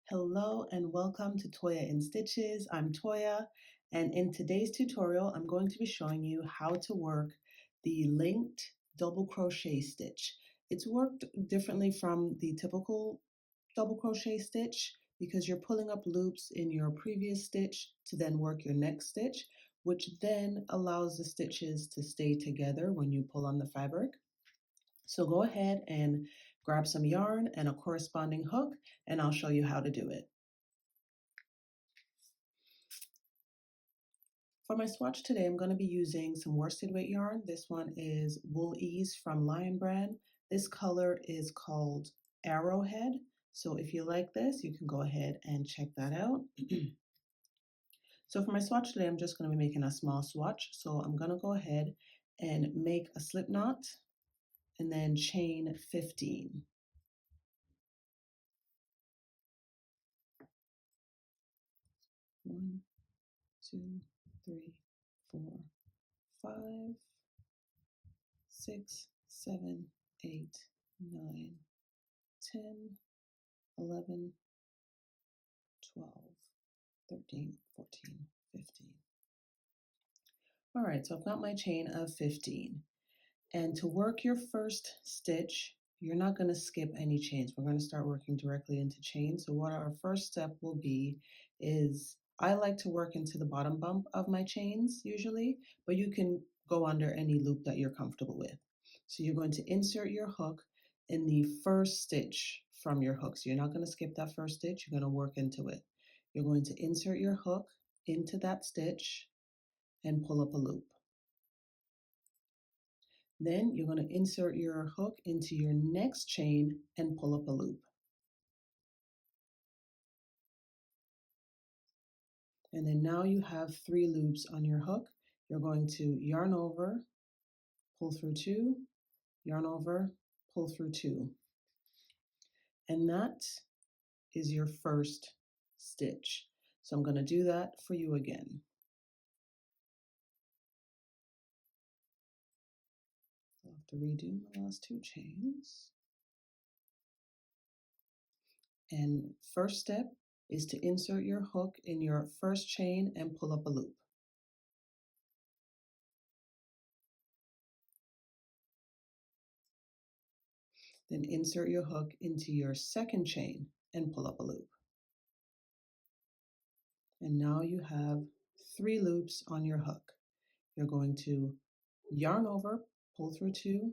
Hello and welcome to Toya in Stitches. I'm Toya, and in today's tutorial I'm going to be showing you how to work the linked double crochet stitch. It's worked differently from the typical double crochet stitch because you're pulling up loops in your previous stitch to then work your next stitch, which then allows the stitches to stay together when you pull on the fabric. So go ahead and grab some yarn and a corresponding hook, and I'll show you how to do it. For my swatch today, I'm going to be using some worsted weight yarn. This one is Wool Ease from Lion Brand. This color is called Arrowhead. So if you like this, you can go ahead and check that out. So for my swatch today, I'm just going to be making a small swatch. So I'm going to go ahead and make a slip knot and then chain 15. One, 2, 3, 4, 5, 6, 7, 8, 9, 10, 11, 12, 13, 14, 15. All right, so I've got my chain of 15. And to work your first stitch, you're not going to skip any chains. We're going to start working directly into chains. So what our first step will be is I like to work into the bottom bump of my chains usually, but you can go under any loop that you're comfortable with. So you're going to insert your hook in the first stitch from your hook. So you're not going to skip that first stitch, you're going to work into it. You're going to insert your hook into that stitch and pull up a loop. Then you're going to insert your hook into your next chain and pull up a loop. And then now you have 3 loops on your hook. You're going to yarn over, pull through 2, yarn over, pull through 2. And that is your first stitch. So I'm going to do that for you again. I'll have to redo my last 2 chains. And first step is to insert your hook in your first chain and pull up a loop. Then insert your hook into your second chain and pull up a loop. And now you have 3 loops on your hook. You're going to yarn over, pull through 2,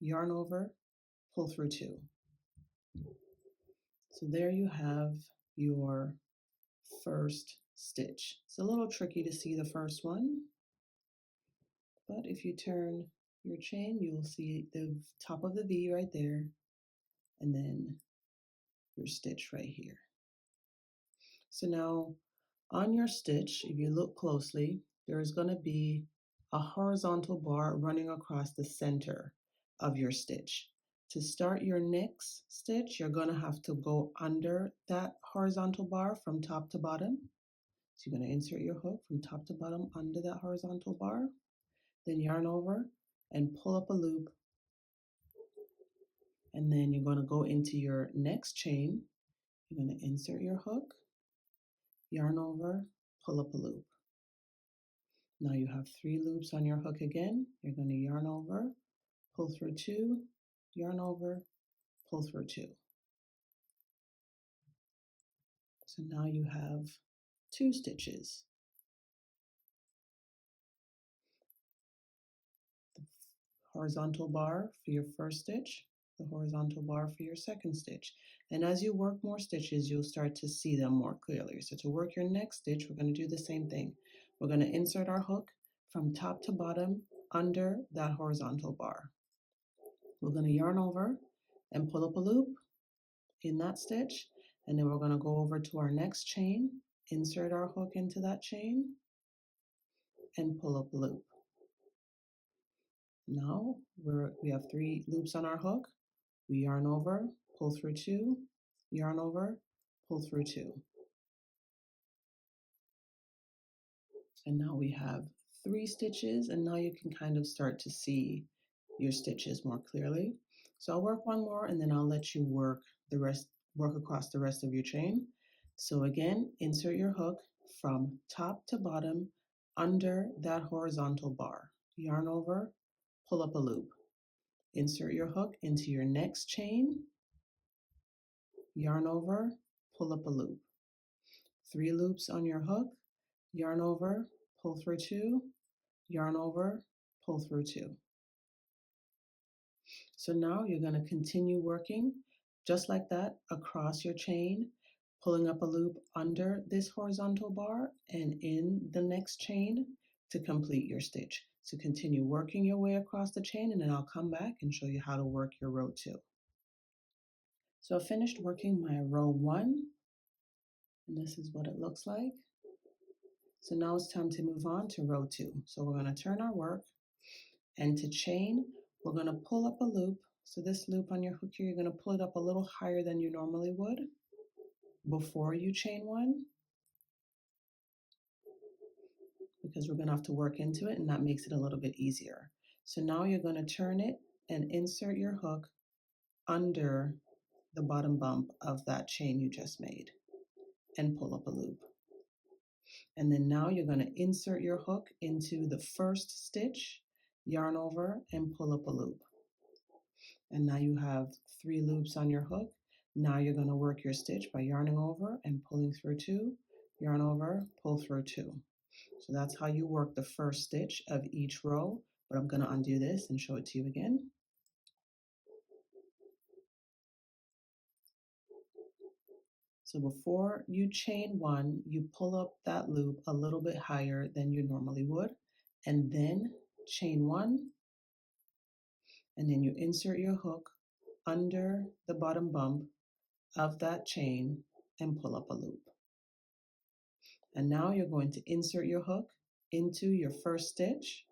yarn over, pull through 2. So there you have your first stitch. It's a little tricky to see the first one, but if you turn your chain, you'll see the top of the V right there, and then your stitch right here. So now on your stitch, if you look closely, there is going to be a horizontal bar running across the center of your stitch. To start your next stitch, you're going to have to go under that horizontal bar from top to bottom. So you're going to insert your hook from top to bottom under that horizontal bar, then yarn over and pull up a loop. And then you're going to go into your next chain. You're going to insert your hook, yarn over, pull up a loop. Now you have 3 loops on your hook again. You're going to yarn over, pull through 2, yarn over, pull through 2. So now you have 2 stitches. The horizontal bar for your first stitch, the horizontal bar for your second stitch. And as you work more stitches, you'll start to see them more clearly. So to work your next stitch, we're going to do the same thing. We're going to insert our hook from top to bottom under that horizontal bar. We're going to yarn over and pull up a loop in that stitch, and then we're going to go over to our next chain, insert our hook into that chain, and pull up a loop. Now we have 3 loops on our hook. We yarn over, pull through 2, yarn over, pull through 2. And now we have 3 stitches, and now you can kind of start to see your stitches more clearly. So I'll work one more and then I'll let you work across the rest of your chain. So again, insert your hook from top to bottom under that horizontal bar. Yarn over, pull up a loop. Insert your hook into your next chain, yarn over, pull up a loop. 3 loops on your hook, yarn over, pull through 2, yarn over, pull through 2. So now you're going to continue working just like that across your chain, pulling up a loop under this horizontal bar and in the next chain to complete your stitch. So continue working your way across the chain, and then I'll come back and show you how to work your row 2. So I finished working my row 1, and this is what it looks like. So now it's time to move on to row 2. So we're going to turn our work, and to chain, we're going to pull up a loop. So this loop on your hook here, you're going to pull it up a little higher than you normally would before you chain 1, because we're going to have to work into it, and that makes it a little bit easier. So now you're going to turn it and insert your hook under the bottom bump of that chain you just made and pull up a loop. And then now you're going to insert your hook into the first stitch, yarn over, and pull up a loop. And now you have 3 loops on your hook. Now you're going to work your stitch by yarning over and pulling through 2, yarn over, pull through 2. So that's how you work the first stitch of each row, but I'm going to undo this and show it to you again. So before you chain 1, you pull up that loop a little bit higher than you normally would, and then chain 1, and then you insert your hook under the bottom bump of that chain and pull up a loop. And now you're going to insert your hook into your first stitch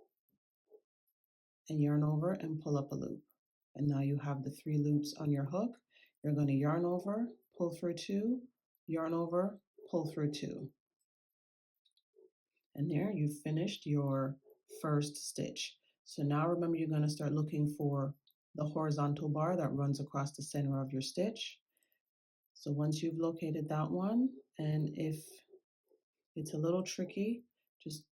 and yarn over and pull up a loop. And now you have the 3 loops on your hook. You're going to yarn over, pull through 2, yarn over, pull through 2. And there you've finished your first stitch. So now remember, you're going to start looking for the horizontal bar that runs across the center of your stitch. So once you've located that one, and if it's a little tricky, just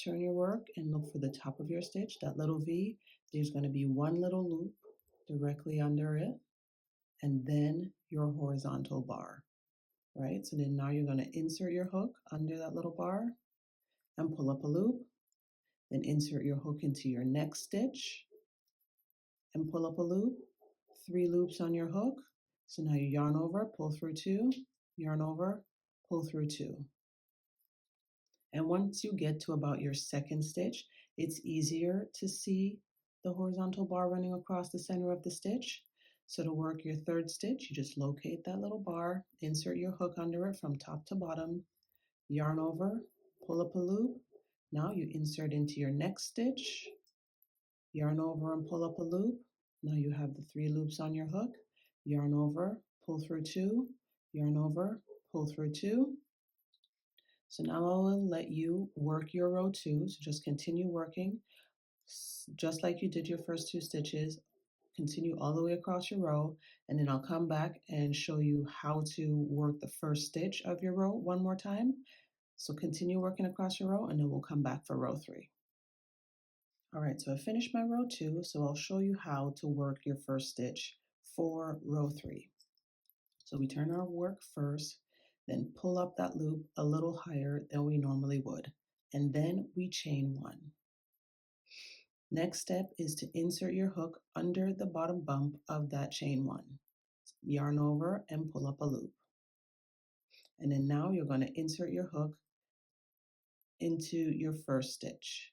turn your work and look for the top of your stitch, that little V. There's going to be one little loop directly under it, and then your horizontal bar, right? So then now you're going to insert your hook under that little bar and pull up a loop, then insert your hook into your next stitch and pull up a loop, 3 loops on your hook. So now you yarn over, pull through 2, yarn over, pull through 2. And once you get to about your second stitch, it's easier to see the horizontal bar running across the center of the stitch. So to work your third stitch, you just locate that little bar, insert your hook under it from top to bottom, yarn over, pull up a loop. Now you insert into your next stitch, yarn over and pull up a loop. Now you have the 3 loops on your hook, yarn over, pull through 2, yarn over, pull through 2. So now I will let you work your row 2. So just continue working just like you did your first 2 stitches. Continue all the way across your row, and then I'll come back and show you how to work the first stitch of your row one more time. So continue working across your row, and then we'll come back for row 3. All right, so I finished my row 2, so I'll show you how to work your first stitch for row 3. So we turn our work first, then pull up that loop a little higher than we normally would, and then we chain 1. Next step is to insert your hook under the bottom bump of that chain 1. Yarn over and pull up a loop. And then now you're going to insert your hook into your first stitch.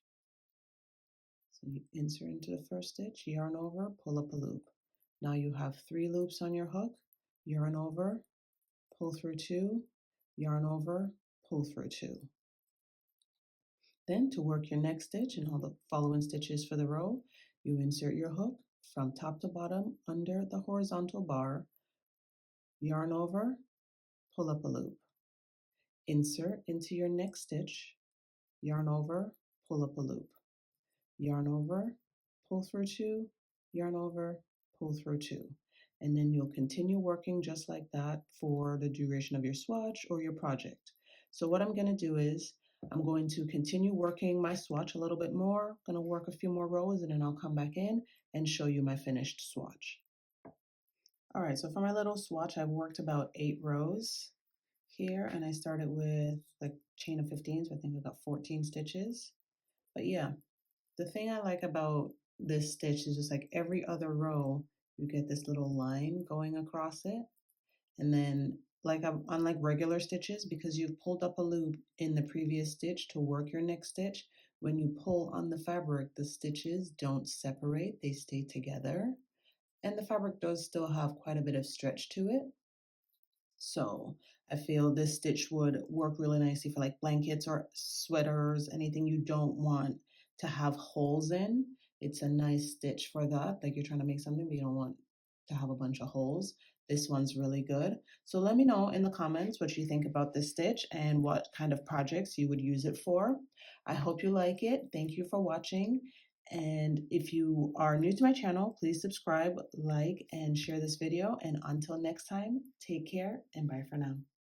So you insert into the first stitch, yarn over, pull up a loop. Now you have 3 loops on your hook, yarn over, pull through 2, yarn over, pull through 2. Then to work your next stitch and all the following stitches for the row, you insert your hook from top to bottom under the horizontal bar, yarn over, pull up a loop. Insert into your next stitch, yarn over, pull up a loop. Yarn over, pull through 2, yarn over, pull through 2. and then you'll continue working just like that for the duration of your swatch or your project. So what I'm going to do is I'm going to continue working my swatch a little bit more. I'm going to work a few more rows and then I'll come back in and show you my finished swatch. All right, so for my little swatch, I've worked about 8 rows here, and I started with like chain of 15, so I think I got 14 stitches. But yeah, the thing I like about this stitch is just like every other row, you get this little line going across it. And then like unlike regular stitches, because you've pulled up a loop in the previous stitch to work your next stitch, when you pull on the fabric, the stitches don't separate, they stay together. And the fabric does still have quite a bit of stretch to it. So I feel this stitch would work really nicely for like blankets or sweaters, anything you don't want to have holes in. It's a nice stitch for that. Like you're trying to make something, but you don't want to have a bunch of holes. This one's really good. So let me know in the comments what you think about this stitch and what kind of projects you would use it for. I hope you like it. Thank you for watching. And if you are new to my channel, please subscribe, like, and share this video. And until next time, take care and bye for now.